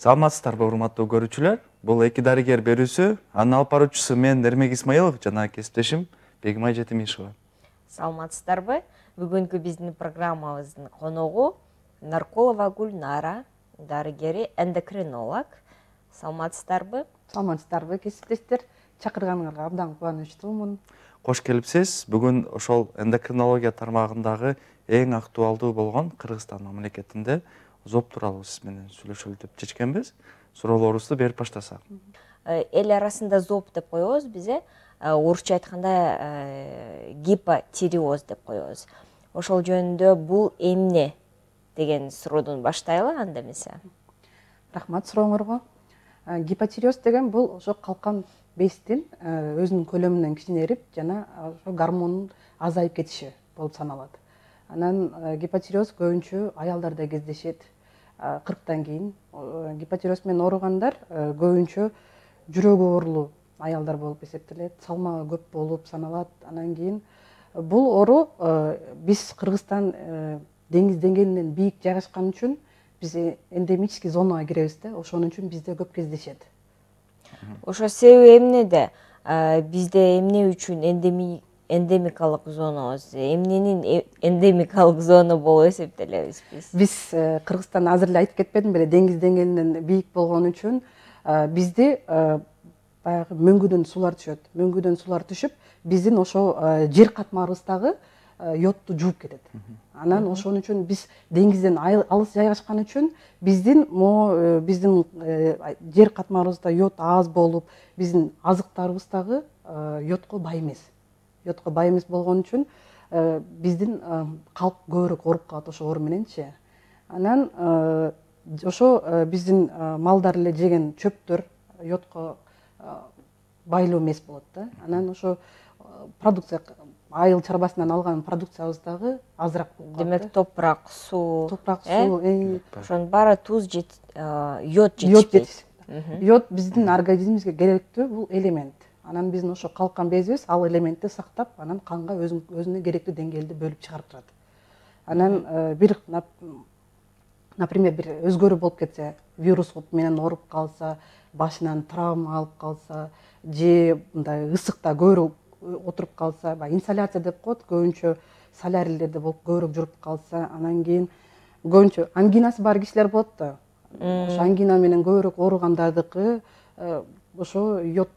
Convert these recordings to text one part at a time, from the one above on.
Саламатсыздарбы, урматтуу көрүүчүлөр. Бул эки дарыгер берүүсү. Анын алып баруучусу мен Эрмек Исмаилов жана кесиптешим Бегимай Жетимишева. Саламатсыздарбы. Бүгүнкү биздин программабыздын коногу Нарколова Гульнара, дарыгери эндокринолог. Саламатсыздарбы. Саламатсыздарбы, кесиптештер. Чакырганыңарга абдан кубанычтуумун. Кош келипсиз. Бүгүн ошол эндокринология тармагындагы эң актуалдуу болгон Кыргызстан мамлекетинде зоб тууралуу сиз менен сүйлөшөлү деп чечкенбиз. Суроолорубузду берип баштасак. Эл арасында зоб деп коебуз бизе, орусча айтканда гипотиреоз деп коебуз. Ошол жөнүндө бул эмне деген суроодон баштайлы анда эмесе. Рахмат сурооңорго. Гипотиреоз деген бул ошо калкан бездин өзүнүн көлөмүнөн кичинерип жана ошо гормондун азайып кетиши болуп саналат. Анан гипотиреоз көбүнчө аялдарда кездешет. 40тан кийин гипотиреоз менен ооругандар көбүнчө жүрөгү оорулуу аялдар болуп эсептелет, салмагы көп болуп саналат. Анан кийин бул оору биз Кыргызстан деңиз деңгээлинен бийик жайгашкан үчүн биз эндемический зонага киребиз да, ошон үчүн бизде көп кездешет. Ошо себеби эмнеде? Бизде эмне үчүн эндемикалык зонабыз, эмненин эндемикалык зона болуп эсептелебиз биз? Биз Кыргызстан азыр эле айтып кетпедим беле, деңиз деңгээлинен бийик болгон үчүн бизде баягы мөңгүдөн сулар түшөт. Мөңгүдөн сулар түшүп, биздин ошо жер катмарыбыздагы йодту жууп кетет. Анан ошон үчүн биз деңизден алыс жайгашкан үчүн биздин жер катмарыбызда йод аз болуп, биздин азыктарыбыздагы йодко бай эмес. Йодко бай эмес болгон үчүн биздин калк көбүрөөк ооруп калат ошо оору мененчи. Анан ошо биздин малдар эле жеген чөптөр йодко байлуу эмес болот да. Анан ошо продукция айыл чарбасынан алган продукциябыздагы азыраак болуп калат. Демек топурак, суу, ошонун баары туз йод жетишпейт. Йод биздин организмибизге керектүү бул элемент. Анан биздин ошо калкан безибиз ал элементти сактап, анан канга өзүнө керектүү деңгээлде бөлүп чыгарып турат. Анан например, бир өзгөрүү болуп кетсе, вирус менен ооруп калса, башынан травма алып калса, же мындай ысыкта көбүрөөк отуруп калса, инсоляция деп коет, көбүнчө солярийлерде болуп көбүрөөк жүрүп калса, анан кийин көбүнчө ангинасы бар кишилер болот да. Ошо ангина менен көбүрөөк ооругандардыкы ошо йод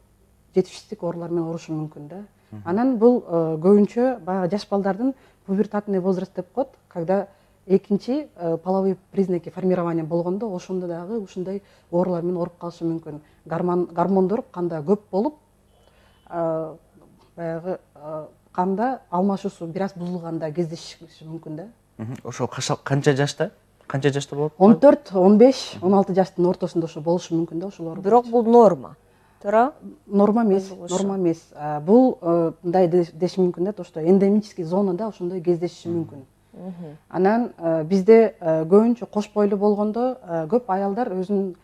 жетишсиздик оорулар менен оорушу мүмкүн да. Анан бул көбүнчө баягы жаш балдардын пубертатный возраст деп коет, когда экинчи половой признаки формирования болгондо ошондо дагы ушундай оорулар менен ооруп калышы мүмкүн. Гормондор канда көп болуп, баягы канда алмашуусу бир аз бузулганда кездешиши мүмкүн да. Ошо канча жашта? Канча жашта болот? 14, 15, 16 жаштын ортосунда ошо болушу мүмкүн да ошолор. Бирок бул норма. Туура? Норма эмес, норма эмес. Бул мындай деш мүмкүн да, что эндемический зонада ошондой кездешиши мүмкүн. Анан бизде көбүнчө кош бойлуу болгондо көп аялдар өзүнүн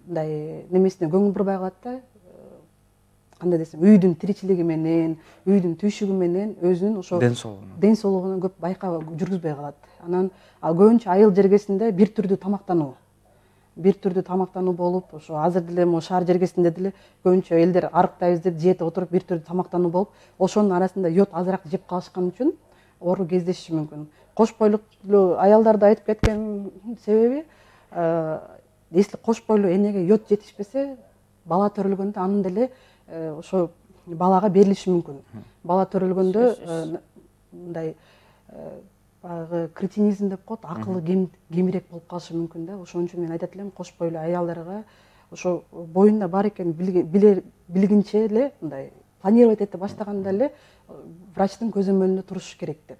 мындай немесине көңүл бурбай калат да. Кандай десем, үйдүн тиричилиги менен, үйдүн түйшүгү менен өзүнүн ошо ден соолугуна көп байкап жүргүзбөй калат. Анан көбүнчө айыл жергесинде бир түрдүү тамактануу болуп, ошо азыр деле могу шаар жергесинде деле көбүнчө элдер арыктайбыз деп диета отуруп бир түрдүү тамактануу болуп, ошонун арасында йод азыраак жеп калышкан үчүн оору кездешиши мүмкүн. Кош бойлуу аялдарды айтып кеткен себеби, если кош бойлуу энеге йод жетишпесе, бала төрөлгөндө анын деле ошо балага берилиши мүмкүн. Бала төрөлгөндө мындай баягы кретинизм деп коет, акылы кемирээк болуп калышы мүмкүн да. Ошон үчүн мен айтат элем, кош бойлуу аялдарга ошо боюнда бар экенин билгинче эле мындай планировать эте баштаганда эле врачтын көзөмөлүндө туруш керек деп.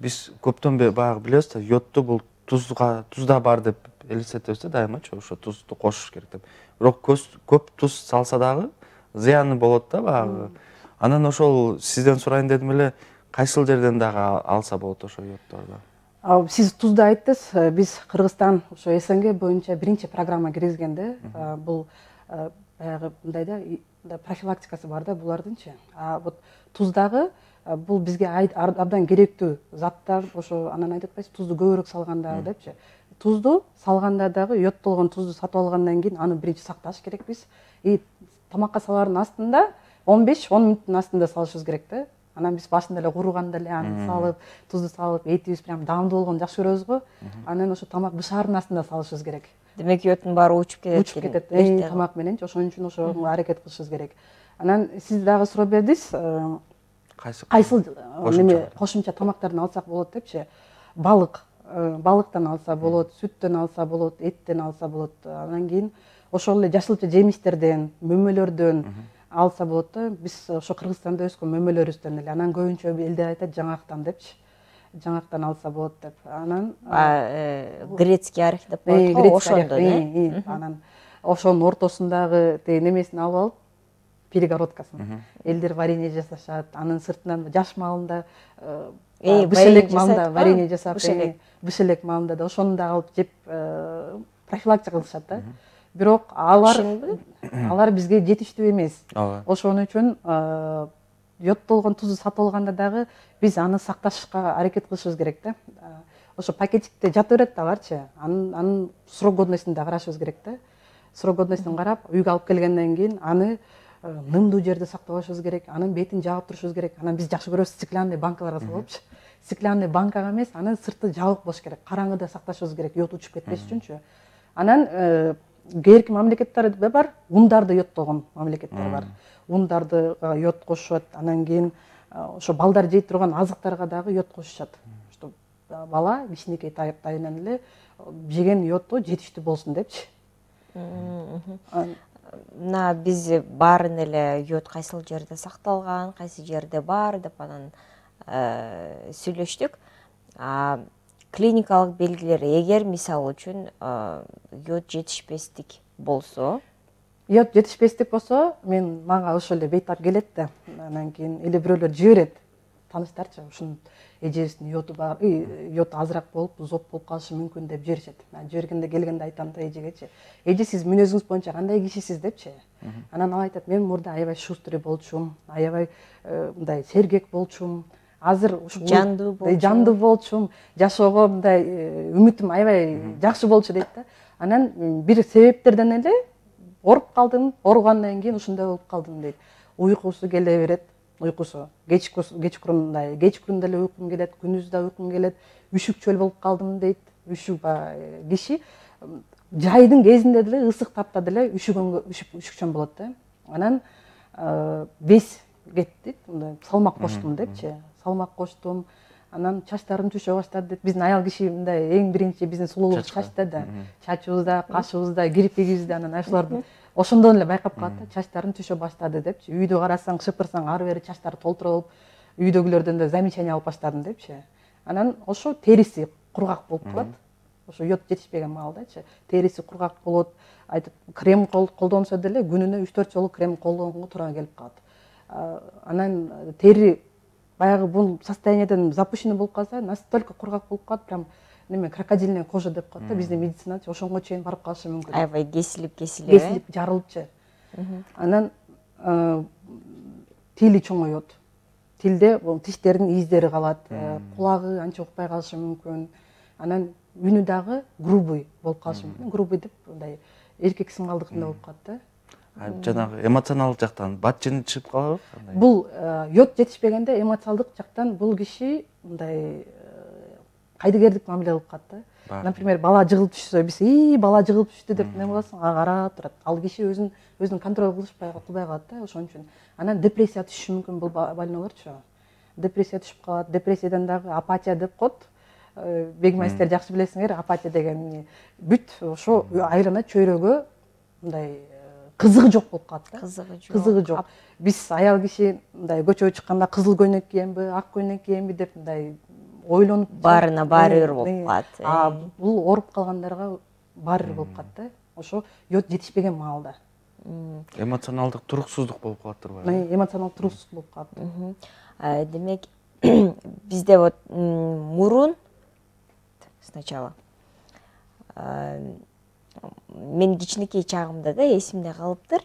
Биз көптөн баягы билебиз да, йодду бул тузда бар деп элестетебиз да дайымачы, ошо тузду кошуш керек деп. Бирок көп туз салса дагы зыяны болот да баягы. Анан ошол сизден сурайын дедим эле, кайсыл жерден дагы алса болот ошо йоддорду? Сиз тузду айттыңыз, биз Кыргызстан ошо СНГ боюнча биринчи программа киргизгенде, бул баягы мындай да профилактикасы бар да булардынчы. Вот туздагы бул бизге абдан керектүү заттар, ошо анан айтып атпайсыз, тузду көбүрөөк салганда депчи. тузду салганда дагы йоттолгон тузду сатып алгандан кийин аны биринчи сакташ керекпиз. И тамакка салаардын астында 15-10 мүнөттүн астында салышыбыз керек да. Анан биз башында эле кууруганда эле аны салып, тузду салып, этибиз прям даамдуу болгонун жакшы көрөбүз го. Анан ошо тамак бышаардын астында салышыбыз керек. Демек йоддун баары учуп кетет. Учуп кетет. Тамак менен ошон үчүн ошого аракет кылышыбыз керек. Анан сиз дагы сурап бердиңиз, кайсыл неме кошумча тамактардан алсак болот депчи. Балык, балыктан алса болот, сүттөн алса болот, эттен алса болот. Анан кийин ошол эле жашылча жемиштерден, мөмөлөрдөн алса болот да. Биз ошо Кыргызстанда өскөн мөмөлөрүбүздөн эле. Анан көбүнчө элдер айтат жаңактан депчи. Жаңактан алса болот деп. Анан грецкий орех деп коет го, ошондон. Анан ошонун ортосундагы немесин алып алып, перегородкасын. Элдер варенье жасашат. Анын сыртынан жаш маалында бышелек маалында варенье жасап, бышелек маалында да ошону да алып жеп профилактика кылышат да. Бирок алар бизге жетиштүү эмес. Ошон үчүн йоттолгон тузду сатып алганда дагы биз аны сакташка аракет кылышыбыз керек да. Ошо пакетикте жата берет да аларчы. Анын срок годностьун да карашыбыз керек да. Срок годностьун карап, үйгө алып келгенден кийин аны нымдуу жерде сактабашыбыз керек. Анын бетин жаап турушубуз керек. Анан биз жакшы көрөбүз стеклянный банкаларга салыпчы. Стеклянный банкага эмес, анын сырты жабык болуш керек. Караңгыда сакташыбыз керек, йод учуп кетпеш үчүнчү. Анан кээки мамлекеттерде бар, ундарды йоттогон мамлекеттер бар. Ундарды йод кошушат, анан кийин ошо балдар жей турган азыктарга дагы йод кошушат. Что бала кичинекей тайынан эле жеген йоду жетиштүү болсун депчи. Мына биз баарын эле йод кайсыл жерде сакталган, кайсы жерде бар деп анан сүйлөштүк. Клиникалык белгилер, эгер мисалы үчүн йод жетишпестик болсо, йод жетишпестик болсо, мага ошо эле бейтап келет да. Анан кийин эле бирөөлөр жиберет. Тааныштарчы, ушун эжебиздин йоду бар, йод азыраак болуп, зоп болуп калышы мүмкүн деп жиберишет. Жибергенде келгенде айтам да эжегечи. Эже, сиз мүнөзүңүз боюнча кандай кишисиз депчи. Анан ал айтат, мен мурда аябай шустрый болчумун, аябай мындай сергек болчумун. Азыр ушул жандуу болчумун, жашоого мындай үмүтүм аябай жакшы болчу дейт да. Анан бир себептерден эле ооруп калдым, ооругандан кийин ушундай болуп калдым дейт. Уйкусу келе берет, уйкусу кечкурун деле уйкум келет, күндүз да уйкум келет, үшүкчөл болуп калдым дейт. Үшүк киши жайдын кезинде деле ысык тапта деле үшүкчөн болот да. Анан вес кетти, салмак коштум депчи. Салмак коштум, анан чачтарым түшө баштады деп. Биздин аял киши мындай эң биринчи биздин сулуулук чачта да. Чачыбызда, кашыбызда, кирпигибизде, анан ошолорду ошондон эле байкап калат да. Чачтарым түшө баштады депчи. Үйдү карасаң, шыпырсаң, ары бери чачтары толтура болуп, үйдөгүлөрдөн да замечание алып баштадым депчи. Анан ошо териси кургак болуп калат. Ошо йод жетишпеген маалдачы. Териси кургак болот. Айтып, крем колдонсо деле күнүнө 3-4 жолу крем колдонгонго туура келип калат. Анан тери баягы бул состояниеден запущенный болуп калса, настолько кургак болуп калат, прям неме крокодильная кожа деп коет да биздин медициначы, ошонго чейин барып калышы мүмкүн. Аябай кесилип, жарылыпчы. Анан тили чоңоет. Тилде тиштердин издери калат, кулагы анча укпай калышы мүмкүн. Анан үнү дагы грубый болуп калышы мүмкүн. Грубый деп мындай эркек сыңалдыкында болуп калат да. Жанагы эмоционалдык жактан бат жини чыгып калабы? Бул йод жетишпегенде эмоционалдык жактан бул киши мындай кайдыгердик мамиле кылып калат да. Например, бала жыгылып түшсө, биз бала жыгылып түштү деп неме кыласың, карап турат. Ал киши өзүн контроль кылбай калат да, ошон үчүн. Анан депрессия түшүшү мүмкүн бул больнолорчу. Депрессия түшүп калат. Депрессиядан дагы апатия деп коет. Бегмайстер жакшы билесиңер, апатия деген бүт ошо айлана чөйрөгө мындай кызыгы жок болуп калат да. Кызыгы жок. Биз аял киши мындай көчөгө чыкканда кызыл көйнөк кийемби, ак көйнөк кийемби деп мындай ойлонуп баарына баары бир болуп калат. Бул ооруп калгандарга баары бир болуп калат да. Ошо йод жетишпеген маалда. Эмоционалдык туруксуздук болуп калаттыр. Эмоционалдык туруксуздук болуп калат. Демек бизде вот мурун сначала мен кичинекей чагымда да эсимде калыптыр.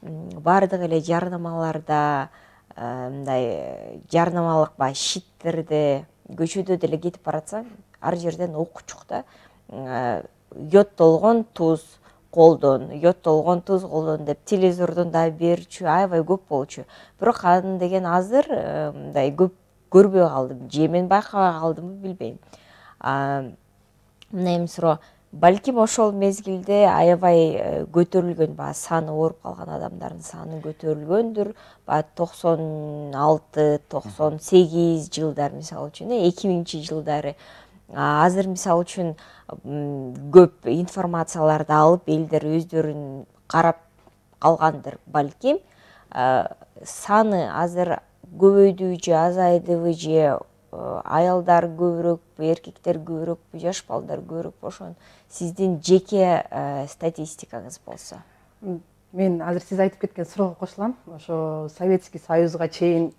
Баардык эле жарнамаларда мындай жарнамалык щиттерде көчөдө деле кетип баратсаң, ар жерден окучук да. йодтолгон туз колдон, йодтолгон туз колдон деп телевизордон да берчү, аябай көп болчу. Бирок анын деген азыр мындай көп көрбөй калдым, же мен байкабай калдымбы билбейм. Мына эми суроо, балким ошол мезгилде аябай көтөрүлгөн, баягы саны ооруп калган адамдардын саны көтөрүлгөндүр. Баягы 96-98 жылдар мисалы үчүн, 2000 жылдары. Азыр мисалы үчүн көп информацияларды алып, элдер өздөрүн карап калгандыр балким. Саны азыр көбөйдүбү же азайдыбы, же аялдар көбүрөөкпү, эркектер көбүрөөкпү, жаш балдар көбүрөөкпү, ошон сиздин жеке статистикаңыз болсо? Мен азыр сиз айтып кеткен суроого кошулам. Ошо Советский Союзга чейин,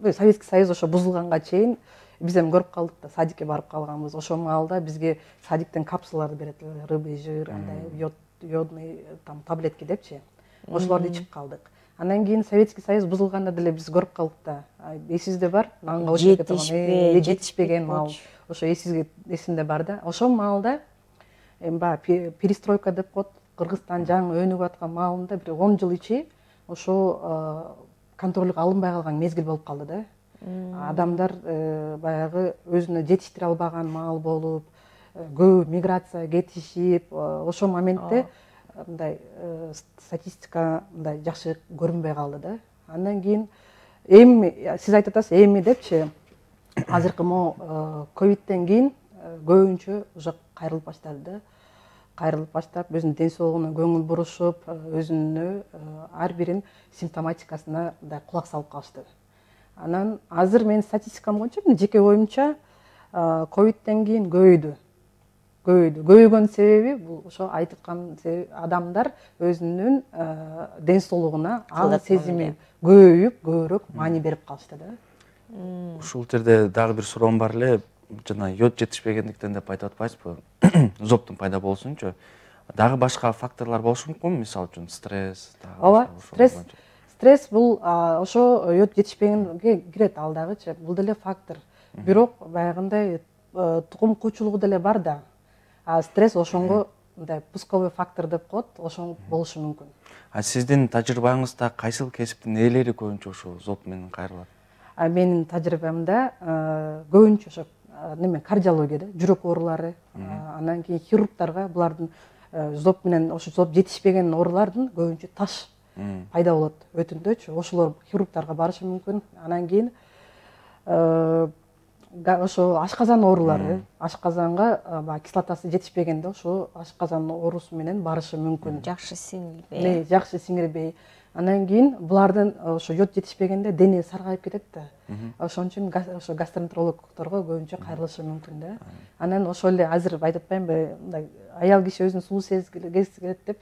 Советский Союз ошо бузулганга чейин биз эми көрүп калдык да, садикке барып калганбыз. Ошол маалда бизге садиктен капсулаларды берет, рыбий жир, андай йодный таблетки депчи. Ошолорду ичип калдык. Андан кийин Советский Союз бузулганда деле биз көрүп калдык да. Эсизде бар, нанга жетишпеген маал. Ошо эсимде бар да. Ошол маалда эми баягы перестройка деп коет, Кыргызстан жаңы өнүгүп аткан маалында бир 10 жыл ичи ошо контролго алынбай калган мезгил болуп калды да. Адамдар баягы өзүнө жетиштире албаган маал болуп, көп миграция кетишип, ошол моментте мындай статистика мындай жакшы көрүнбөй калды да. Андан кийин эми сиз айтып атасыз, эми депчи, азыркы могу ковидтен кийин көбүнчө уже кайрылып баштады да. Кайрылып баштап, өзүнүн ден соолугуна көңүл бурушуп, өзүнө ар бирин симптоматикасына мындай кулак салып калышты. Анан азыр менин статистикам боюнча, жеке оюмча, ковидтен кийин көбөйдү. Көбөйгөн себеби бул ошо айткан адамдар өзүнүн ден соолугуна ал сезими көбөйүп, көбүрөөк маани берип калышты да. Ушул жерде дагы бир суроом бар эле. Жана йод жетишпегендиктен деп айтып атпайсызбы? Зоптун пайда болушунчу дагы башка факторлор болушу мүмкүнбү? Мисалы үчүн стресс. Ооба, стресс бул ошо йод жетишпегенге кирет, ал дагычы. Бул деле фактор. Бирок баягындай тукум куучулугу деле бар да. Стресс ошонго мындай пусковой фактор деп коет, ошол болушу мүмкүн. Сиздин тажрыйбаңызда кайсыл кесиптин ээлери көбүнчө ошо зоб менен кайрылат? Менин тажрыйбамда көбүнчө ошо кардиологияда жүрөк оорулары, андан кийин хирургдарга булардын зоб менен ошо зоб жетишпеген оорулардын көбүнчө таш пайда болот өтүндөчү. Ошолор хирургдарга барышы мүмкүн. Анан кийин ошо ашказан оорулары, ашказанга кислотасы жетишпегенде ошо ашказан оорусу менен барышы мүмкүн. Жакшы сиңирбей. Жакшы сиңирбей. Андан кийин булардын ошо йод жетишпегенде дене саргайып кетет да. Ошон үчүн ошо гастроэнтерологторго көбүнчө кайрылышы мүмкүн да. Анан ошол эле азыр айтып атпаймынбы, мындай аял киши өзүн сулуу сезгиси келет деп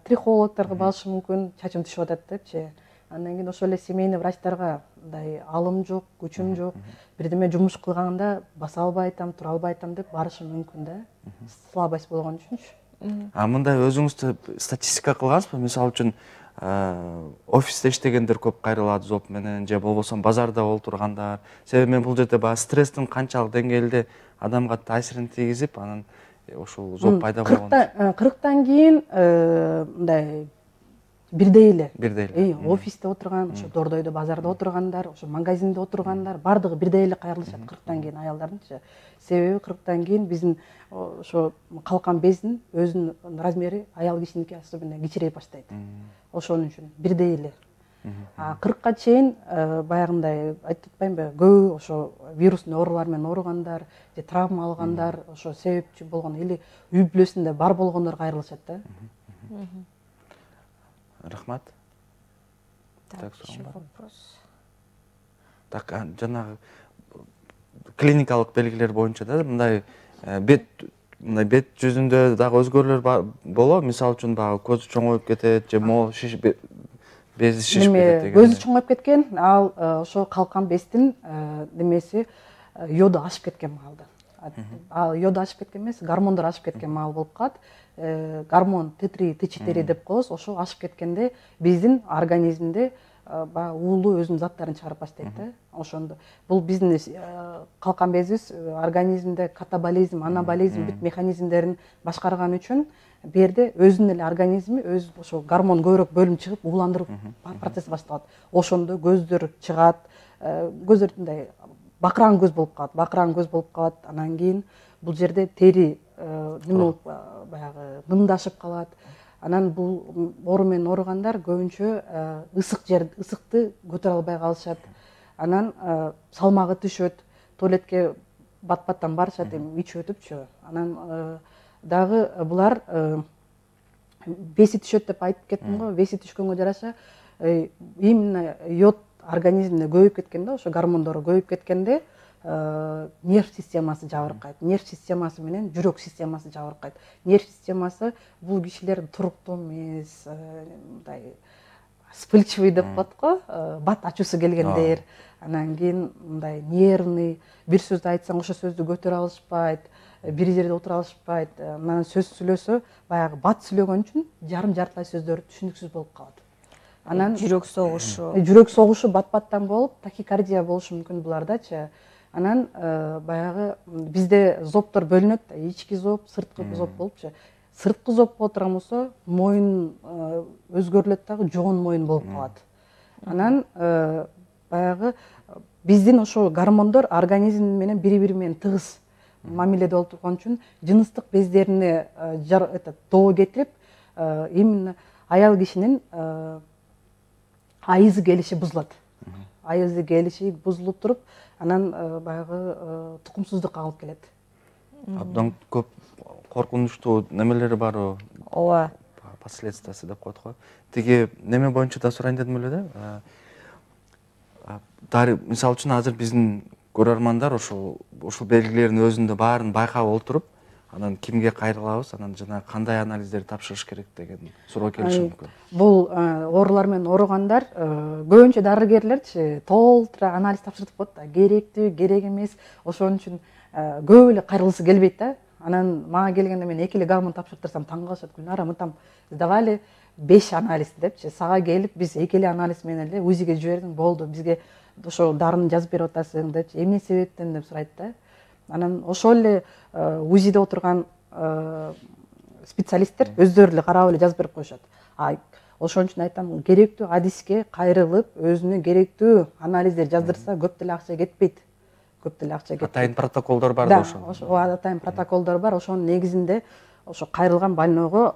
трихологторго барышы мүмкүн, чачым түшүп атат депчи. Андан кийин ошол эле семейный врачтарга мындай алым жок, күчүм жок, бирдеме жумуш кылганда баса албай атам, тура албай атам деп барышы мүмкүн да. Слабость болгон үчүнчү. Мындай өзүңүз статистика кылгансызбы? Мисалы үчүн офисте иштегендер көп кайрылат зоб менен, же болбосо базарда олтургандар. Себеби мен бул жерде баягы стресстин канчалык деңгээлде адамга таасирин тийгизип, анан ошол зоб пайда болгон. 40тан кийин мындай бирдей эле. Офисте отурган, ошо дордойдо, базарда отургандар, ошо магазинде отургандар бардыгы бирдей эле кайрылышат 40тан кийин аялдардынчы. Себеби 40тан кийин биздин ошо калкан бездин өзүнүн размери аял кишиники особенно кичирей баштайт. Ошон үчүн бирдей эле. 40ка чейин баягындай айтып атпаймынбы, көбү ошо вирусный оорулар менен ооругандар, же травма алгандар, ошо себепчи болгон или үй бүлөсүндө бар болгондор кайрылышат да. Рахмат. Так, еще вопрос. Так, жанагы клиникалык белгилер боюнча да, мындай бет жүзүндө дагы өзгөрүүлөр болобу? Мисалы үчүн баягы көзү чоңоюп кетет, же могул бези шишип кетет деген. Көзү чоңоюп кеткен, ал ошо калкан бездин немеси йоду ашып кеткен маалда. Ал йоду ашып кеткен эмес, гормондор ашып кеткен маал болуп калат. Гормон Т3, Т4 деп коебуз, ошо ашып кеткенде биздин организмде баягы уулу өзүнүн заттарын чыгарып баштайт да. Ошондо бул биздин калкан безибиз организмде катаболизм, анаболизм бүт механизмдерин башкарган үчүн бу жерде өзүнүн эле организми өз ошо гормон көбүрөөк бөлүнүп чыгып ууландыруу процесси башталат. Ошондо көздөр чыгат, көздөр мындай бакыран көз болуп калат, анан кийин бул жерде тери неме баягы нымдашып калат. Анан бул оору менен ооругандар көбүнчө ысыкты көтөрө албай калышат. Анан салмагы түшөт, туалетке бат-баттан барышат, эми ич өтүпчү. Анан дагы булар беси түшөт деп айтып кеттим го. Беси түшкөнгө жараша именно йод организмде көбөйүп кеткенде, ошо гормондору көбөйүп кеткенде нерв системасы жабыркайт. Нерв системасы менен жүрөк системасы жабыркайт. Нерв системасы бул кишилер туруктуу эмес, мындай вспыльчивый деп коет го, бат ачуусу келгендер, анан кийин мындай нервный, бир сөздү айтсаң ошо сөздү көтөрө алышпайт, бир жерде отура алышпайт. Анан сөз сүйлөсө баягы бат сүйлөгөн үчүн жарым-жартылай сөздөр түшүнүксүз болуп калат. Анан жүрөк согушу бат-баттан болуп, тахикардия болушу мүмкүн булардачы. Анан баягы бизде зоптор бөлүнөт, ички зоп, сырткы зоп болупчу. Сырткы зоп боло турган болсо, моюн өзгөрүлөт дагы, жоон моюн болуп калат. Анан баягы биздин ошо гормондор организм менен бири-бири менен тыгыз мамиледе болуп турган үчүн жыныстык бездерине доо кетирип, именно аял кишинин айызы келиши бузулат. Айызы келиши бузулуп туруп, анан баягы тукумсуздукка алып келет. Абдан көп коркунучтуу немелери бар. Ооба. Последствиясы деп коет го. Тиги неме боюнча да сурайын дедим эле да. Мисалы үчүн азыр биздин көрөрмандар ошол белгилердин өзүндө баарын байкап олтуруп, анан кимге кайрылабыз, анан жана кандай анализдерди тапшырыш керек деген суроо келиши мүмкүн. Бул оорулар менен ооругандар көбүнчө дарыгерлерчи толтура анализ тапшыртып коет да, керектүү, керек эмес. Ошон үчүн көп эле кайрылгысы келбейт да. Анан мага келгенде мен 2 эле гормон тапшыртырсам таң калышат. Гүлнара, мытам сдавали 5 анализ депчи. Сага келип биз 2 эле анализ менен эле УЗИге жибердиң, болду. Бизге ошо дарыны жазып берип атасың депчи. Эмне себептен деп сурайт да. Анан ошол эле УЗИде отурган специалисттер өздөрү эле карап эле жазып берип коюшат. Ошон үчүн айтам, керектүү адиске кайрылып, өзүнө керектүү анализдер жаздырса көп деле акча кетпейт. Атайын протоколдор бар да ошо. Ошо атайын протоколдор бар. Ошонун негизинде ошо кайрылган больнойго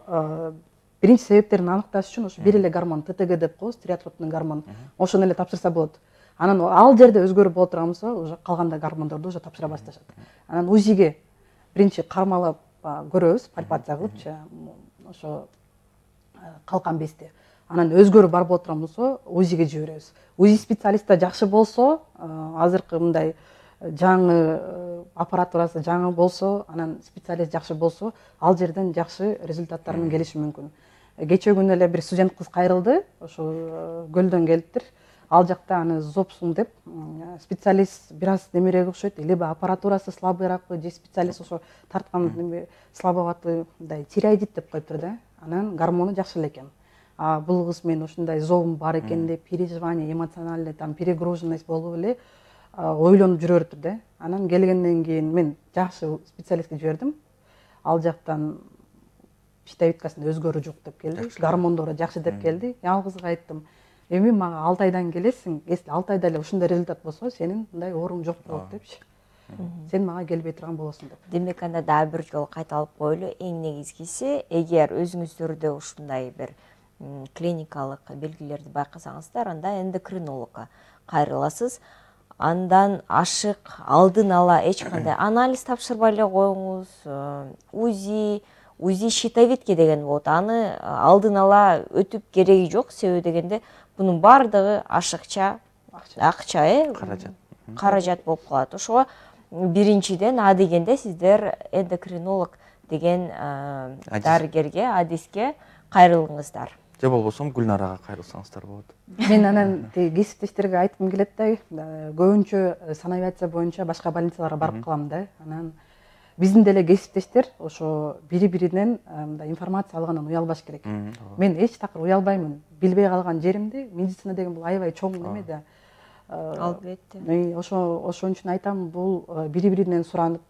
биринчи себептерин аныкташ үчүн ошо бир эле гормон ТТГ деп коебуз, тиреотроптун гормон. Ошону эле тапшырса болот. Анан ал жерде өзгөрүп боло турган болсо, уже калганда гормондорду уже тапшыра башташат. Анан УЗИге биринчи кармалап көрөбүз, пальпация кылыпчы, ошо калкан безди. Анан өзгөрүү бар боло турган болсо, УЗИге жиберебиз. УЗИ специалисти жакшы болсо, азыркы мындай жаңы аппаратурасы жаңы болсо, анан специалист жакшы болсо, ал жерден жакшы результаттар менен келиши мүмкүн. Кече күнү эле бир студент кыз кайрылды, ошо Көлдөн келиптир. Ал жакта аны зопсун деп специалист бир аз немерээк окшойт, либо аппаратурасы слабыйраакпы, же специалист ошо тарткан слабоватый мындай тиреоидит деп коюптур да. Анан гормону жакшы эле экен. Бул кыз мен ушундай зобум бар экен деп, переживание, эмоциональный перегруженность болуп эле ойлонуп жүрөптүр да. Анан келгенден кийин мен жакшы специалистке жибердим. Ал жактан щитовидкасында өзгөрүү жок деп келди, гормондору жакшы деп келди. Ал кызга айттым, эми мага 6 айдан келесиң, если 6 айда эле ушундай результат болсо, сенин мындай ооруң жок болот депчи. Сен мага келбей турган болосуң деп. Демек анда дагы бир жолу кайталап коелу, эң негизгиси, эгер өзүңүздөрдө ушундай бир клиникалык белгилерди байкасаңыздар, анда эндокринологко кайрыласыз. Андан ашык алдын ала эч кандай анализ тапшырбай эле коюңуз. УЗИ щитовидке деген болот. Аны алдын ала өтүп кереги жок, себеби дегенде бунун баардыгы ашыкча, акча, каражат болуп калат. Ошого биринчиден дегенде сиздер эндокринолог деген дарыгерге, адиске кайрылыңыздар. Же болбосо Гүлнарага кайрылсаңыздар болот. Мен анан кесиптештерге айткым келет да, көбүнчө санавиация боюнча башка больницаларга барып калам да. Анан биздин деле кесиптештер ошо бири-биринен информация алгандан уялбаш керек. Мен эч такыр уялбаймын. билбей калган жеримди, медицина деген бул аябай чоң неме да. Албетте. Ошон үчүн айтам, бул бири биринен суранып,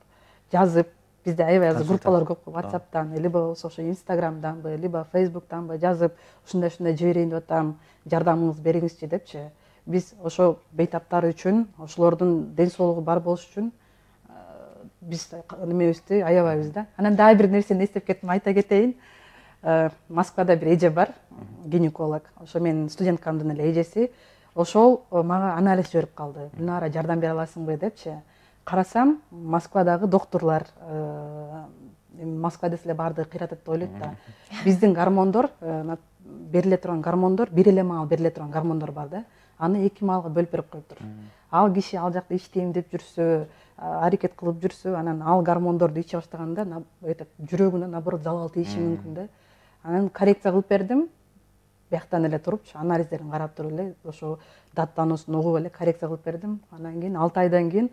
жазып, бизде аябай азыр группалар көп, WhatsApp'тан, либо болсо ошо Instagram'данбы, либо Facebook'танбы жазып, ушундай жиберейин деп атам, жардамыңызды бериңизчи депчи. Биз ошо бейтаптар үчүн, ошолордун ден соолугу бар болуш үчүн биз немебизди аябайбыз да. Анан дагы бир нерсени эстеп кеттим, айта кетейин. Москвада бир эже бар, гинеколог. Ошо менин студенткамдын эле эжеси. Ошол мага анализ жиберип калды. Гүлнара, жардам бере аласыңбы депчи. Карасам, Москвадагы доктурлар Москвада эле баардыгы кыйратат деп ойлойт да. Биздин гормондор, бериле турган гормондор, бир эле маал бериле турган гормондор бар да. Аны 2 маалга бөлүп берип коюптур. Ал киши ал жакта иштейм деп жүрсө, аракет кылып жүрсө, анан ал гормондорду иче баштаганда жүрөгүнө наоборот залал тийиши мүмкүн да. Анан коррекция кылып бердим. Бияктан эле туруп, анализдерин карап туруп эле, ошо даттануусун угуп эле коррекция кылып бердим. Анан кийин 6 айдан кийин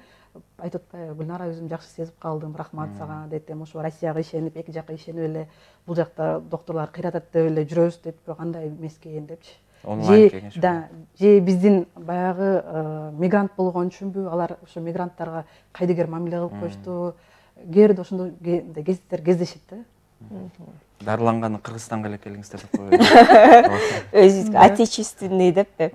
айтып атпайбы, Гүлнара, өзүм жакшы сезип калдым, рахмат сага дедим. Ошо Россияга ишенип, эки жакка ишенип эле, бул жакта доктурлар кыйратат деп эле жүрөбүз деп, бирок андай эмес экен депчи. Онлайн кеңеш. Да, же биздин баягы мигрант болгон үчүнбү, алар ошо мигранттарга кайдыгер мамиле кылып коюшту. Кээде ошондой кездер кездешет да. Дарыланганы Кыргызстанга эле келиңиздер деп коюп. Өзүбүзгө отечественный деппи.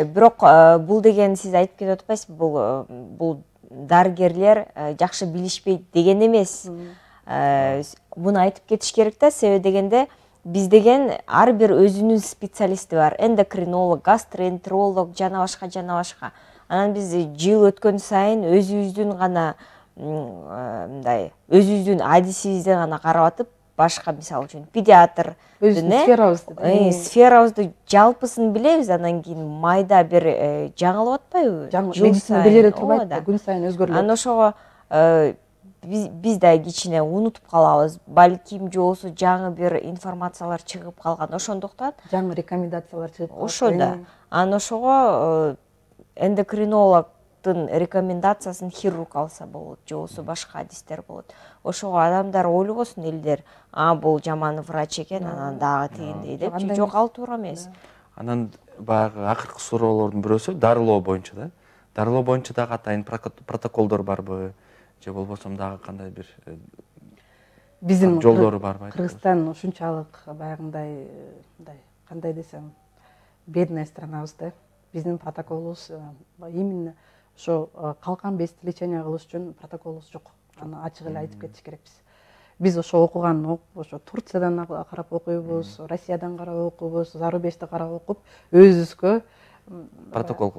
Бирок бул деген сиз айтып кетип атпайсызбы, бул дарыгерлер жакшы билишпейт деген эмес. Буну айтып кетиш керек да, себеби дегенде биз деген ар бир өзүнүн специалисти бар. Эндокринолог, гастроэнтеролог, жана башка. Анан биз жыл өткөн сайын өзүбүздүн гана мындай өзүбүздүн адисибизден гана карап атып, башка мисалы үчүн педиатр сферабызды жалпысын билебиз, анан кийин майда бир жаңылып атпайбы? Медицина билере турбайт да, күн сайын өзгөрүлөт. Анан ошого биз да кичине унутуп калабыз. Балким же болбосо жаңы бир информациялар чыгып калган, ошондуктан жаңы рекомендациялар чыгып калган. Ошо да. Анан ошого эндокринологдун рекомендациясын хирург алса болот, же болбосо башка адистер болот. Ошого адамдар ойлобосун элдер, бул жаман врач экен, анан дагы тигиндей деп, жок, ал туура эмес. Анан баягы акыркы суроолордун бирөөсү дарылоо боюнча да. Дарылоо боюнча дагы атайын протоколдор барбы? Же болбосо дагы кандай бир биздин жолдору барбы? Кыргызстан ушунчалык баягындай, кандай десем, бедная странабыз да. Биздин протоколубуз именно ошо калкан безди лечение кылыш үчүн протоколубуз жок. Аны ачык эле айтып кетиш керекпиз. Биз ошо окуган, ошо Турциядан карап окуйбуз, Россиядан карап окуйбуз, зарубежде карап окуп, өзүбүзгө протокол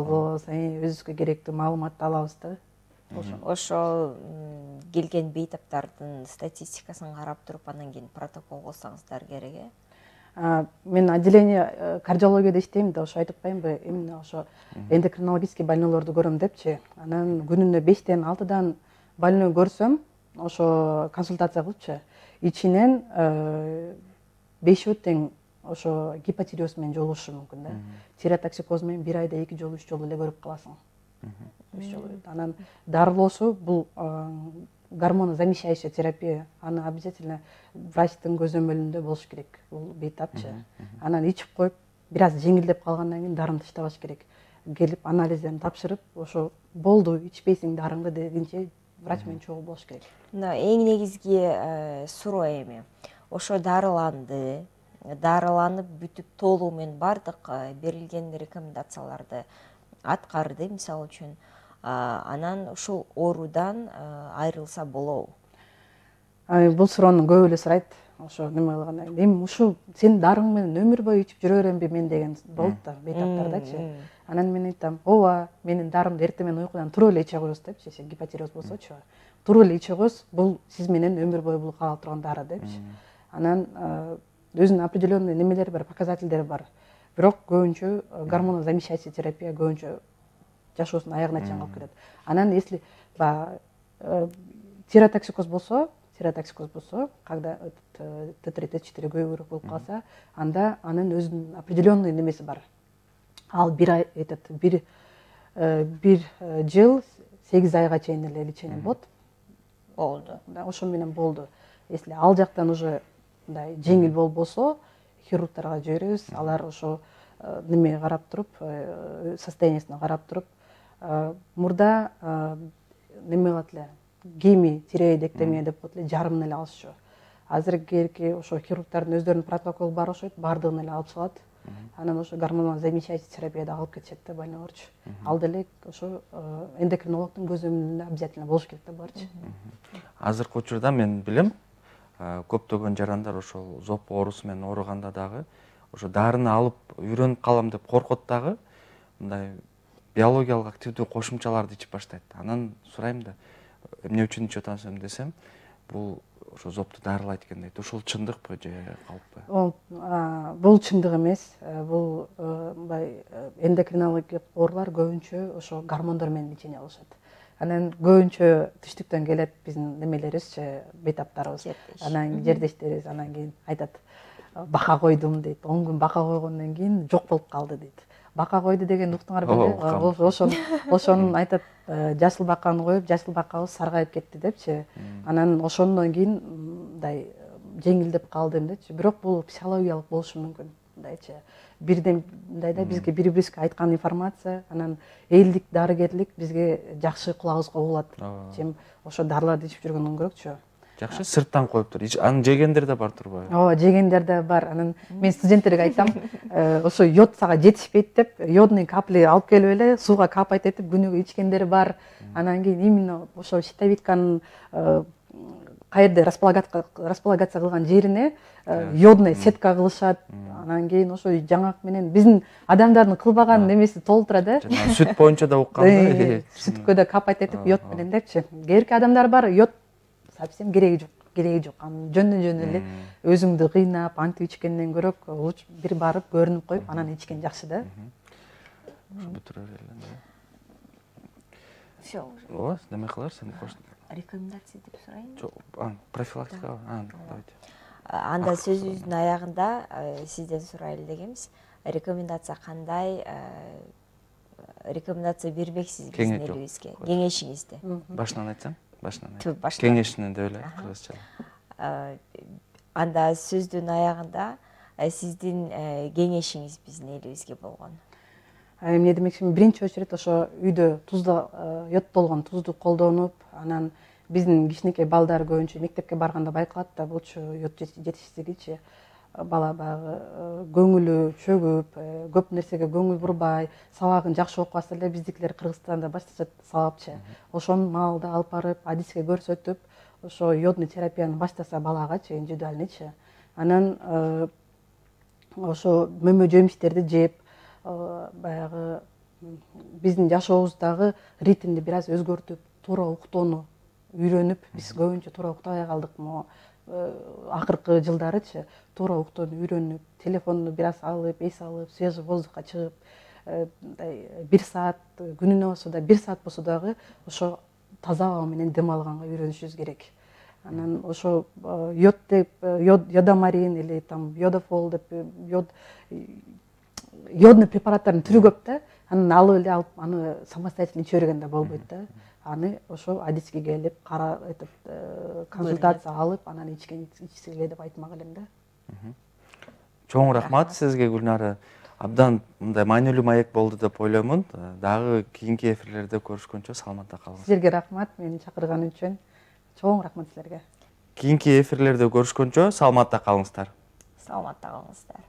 кылабыз, өзүбүзгө керектүү маалыматты алабыз да. Ошо келген бейтаптардын статистикасын карап туруп, анан кийин протокол кылсаңыздар керек. Мен отделение кардиологияда иштейм да, ошо айтып атпаймынбы, именно ошо эндокринологический больнойлорду көрөм депчи. Анан күнүнө 5-тен 6-дан больной көрсөм, ошо консультация кылыпчы, ичинен 5-өө тең ошо гипотиреоз менен жолугушу мүмкүн да. Тиреотоксикоз менен 1 айда 2 жолу 3 жолу эле көрүп каласың. Анан дарылоосу бул гормонозамещающая терапия. Аны обязательно врачтын көзөмөлүндө болуш керек. Бул бейтапчы. Анан ичип коюп, бир аз жеңилдеп калгандан кийин дарыны таштабаш керек. Келип анализдерин тапшырып, ошо болду, ичпейсиң дарыңды дегенче врач менен чогуу болуш керек. Мына эң негизги суроо эми. Ошо дарыланып бүтүп толугу менен бардык берилген рекомендацияларды аткарды, мисалы үчүн, анан ушул оорудан айрылса болобу? Бул суроону көп эле сурайт. Ошо неме кылганда, эми ушул сен дарың менен өмүр бою ичип жүрө беремби мен деген болот да, бейтаптардачы. Анан мен айтам, ооба, менин дарымды эртең менен уйкудан туруп эле иче коебуз депчи, гипотиреоз болсочу. Туруп эле иче коебуз, бул сиз менен өмүр бою бул кала турган дары депчи. Анан өзүнүн определенный немелери бар, показательдери бар. Бирок көбүнчө гормонозамещающая терапия көбүнчө жашоосунун аягына чейин калып кетет. Анан если тиреотоксикоз болсо, когда Т3, Т4 көбүрөөк болуп калса, анда анын өзүнүн определенный немеси бар. Ал бир жыл 8 айга чейин эле лечение болот. Болду. Ошо менен болду. Если ал жактан уже мындай жеңил болбосо, хирургтарга жиберебиз. Алар ошо неме карап туруп, состояниясына карап туруп, мурда неме кылат эле, гемитиреоидектомия деп коет эле, жарымын эле алышчу. Азыркы ошо хирургтардын өздөрүнүн протоколу бар ошойт, бардыгын эле алып чыгат. Анан ошо гормоналдык замещающий терапияда алып кетишет да больнойлорчу. Ал деле ошо эндокринологдун көз өмүрүндө обязательно болуш керек да буларчы. Азыркы учурда мен билем, көптөгөн жарандар ошол зоп оорусу менен ооруганда дагы ошо дарыны алып үйрөнүп калам деп коркот дагы, мындай биологиялык активдүү кошумчаларды ичип баштайт. Анан сурайм да, эмне үчүн ичип атасың десем, бул ошо зопту дарылайт экен дейт. Ушул чындыкпы же калппы? Бул чындык эмес. Бул мындай эндокринологиялык оорулар көбүнчө ошо гормондор менен лечение алышат. Анан көбүнчө түштүктөн келет биздин немелерибизчи, бейтаптарыбыз. Анан жердештерибиз анан кийин айтат, бака койдум дейт. 10 күн бака койгондон кийин жок болуп калды дейт. Бака койду деген уктуңар беле? Ошонун айтат, жашыл баканы коюп, жашыл бакабыз саргайып кетти депчи. Анан ошондон кийин мындай жеңилдеп калдым депчи. Бирок бул психологиялык болушу мүмкүн. Мындайчы бирден мындай да бизге бири-бирибизге айткан информация, анан элдик дарыгерлик бизге жакшы кулагыбызга угулат. Чем ошо дарыларды ичип жүргөндөн көрөкчү. Жакшы, сырттан коюптур. Аны жегендер да бар турбайбы? Ооба, жегендер да бар. Анан мен студенттерге айтам, ошо йод сага жетишпейт деп, йодный капли алып келип эле сууга капать этип күнүгө ичкендер бар. Анан кийин именно ошо щитовидканын каерде располагация кылган жерине йодный сетка кылышат. Анан кийин ошо жаңак менен биздин адамдардын кылбаган немеси толтура да. Сүт боюнча да уккам да. Сүткө да капать этип йод менен депчи. Кээерки адамдар бар, йод совсем кереги жок. Анан жөндөн эле өзүңдү кыйнап, антип ичкенден көрөк бир барып көрүнүп коюп, анан ичкен жакшы да. Ушу бүтүрөр эле. Всё. Ооба, неме кыларсың? Рекомендация деп сурайын. Жок, профилактика. Давайте. Анда сөзүбүздүн аягында сизден сурайлы дегенбиз. Рекомендация кандай? Рекомендация бербексиз биздин элибизге? Кеңешиңизди. Башынан айтсам? Башынан. Башынан. Кеңешинен деп эле кыргызча. Анда сөздүн аягында сиздин кеңешиңиз биздин элибизге болгон? Эмне демекчимин, биринчи очередь ошо үйдө йодтолгон тузду колдонуп, анан биздин кичинекей балдар көбүнчө мектепке барганда байкалат да, булчу йод жетишсиздигичи. Бала баягы көңүлү чөгүп, көп нерсеге көңүл бурбай, сабагын жакшы окубаса эле биздикилер Кыргызстанда башташат сабапчы. Ошонун маалда алып барып, адиске көрсөтүп, ошо йодный терапияны баштаса балагачы, индивидуальныйчы. Анан ошо мөмө жемиштерди жеп, баягы биздин жашообуздагы ритмди бир аз өзгөртүп, туура уктоону үйрөнүп, биз көбүнчө туура укпай калдык. Акыркы жылдарычы туура уктоону үйрөнүп, телефонду бир аз алып, эс алып, свежий воздухка чыгып, бир саат күнүнө болсо да, бир саат болсо дагы ошо таза аба менен дем алганга үйрөнүшүбүз керек. Анан ошо йод деп, йодомарин или там йодофол деп, йодный препараттардын түрү көп да. Анан алып эле алып, аны самостоятельно иче бергенде болбойт да. Аны ошо адиске келип, кара консультация алып, анан ичсиле деп айтмак элем да. Чоң рахмат сизге, Гүлнара. Абдан мындай маанилүү маек болду деп ойлоймун. Дагы кийинки эфирлерде көрүшкөнчө саламатта калыңыз. Силерге рахмат, мени чакырган үчүн. Чоң рахмат силерге. Кийинки эфирлерде көрүшкөнчө саламатта калыңыздар. Саламатта калыңыздар.